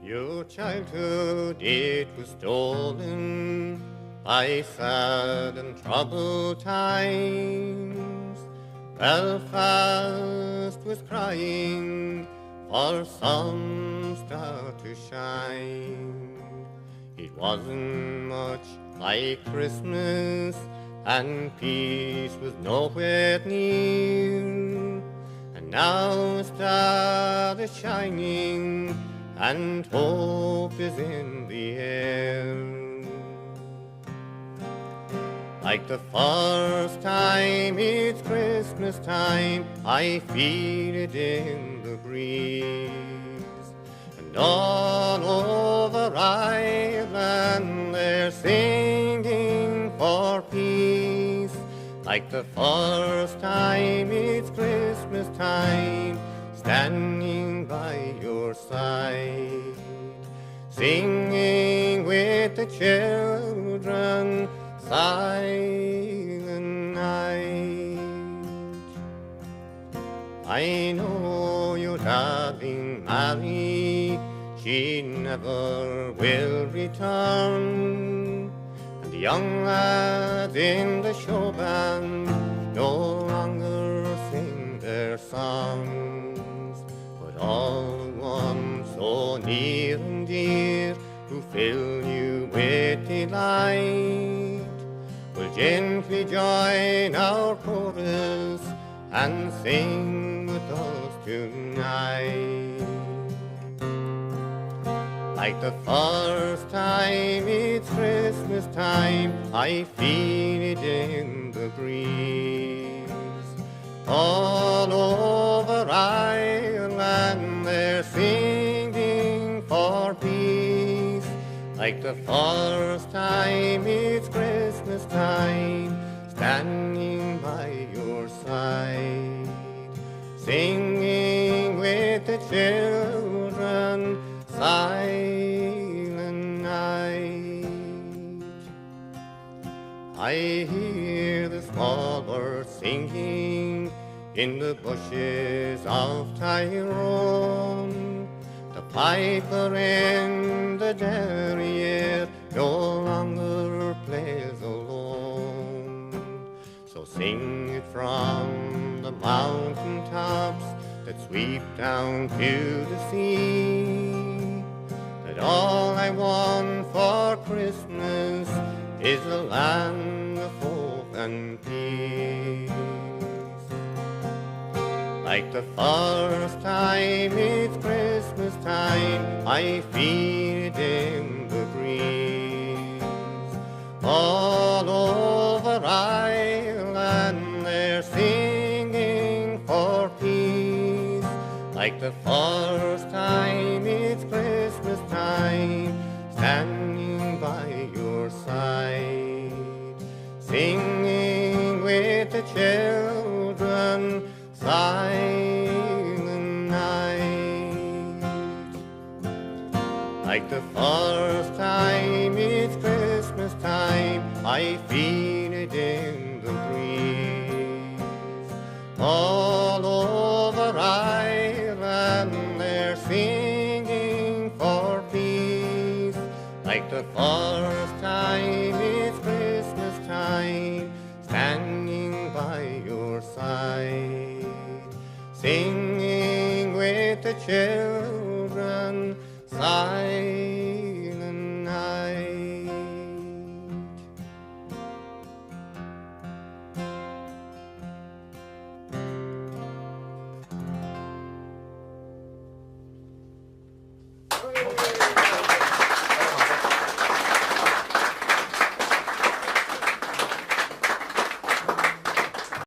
Your childhood, it was stolen by sad and troubled times. Belfast was crying for some star to shine. It wasn't much like Christmas, and peace was nowhere near. And now a star is shining, and hope is in the air. Like the first time it's Christmas time, I feel it in the breeze. And all over Ireland they're singing for peace. Like the first time it's Christmas time, standing by your side, singing with the children, silent night. I know your darling Mary, she never will return. And the young lads in the show band no longer sing their songs. But all the ones so near and dear who fill you with delight will gently join our chorus and sing with us tonight. Like the first time it's Christmas time, I feel it in the breeze. All over Ireland they're singing for peace. Like the first time it's Christmas time, standing by your side, singing with the children, silent night. I hear the small birds singing in the bushes of Tyrone. The piper in the derriere no longer plays alone. So sing it from the mountain tops that sweep down to the sea, that all I want for Christmas is a land of hope and peace. Like the first time it's Christmas time, I feel it in the breeze. All over Ireland they're singing for peace. Like the first time it's Christmas time, standing by your side, singing with the children, silent night. Like the first time it's Christmas time, I feel it in the breeze. All over Ireland they're singing for peace. Like the first time it's Christmas time, standing by your side, singing with the children,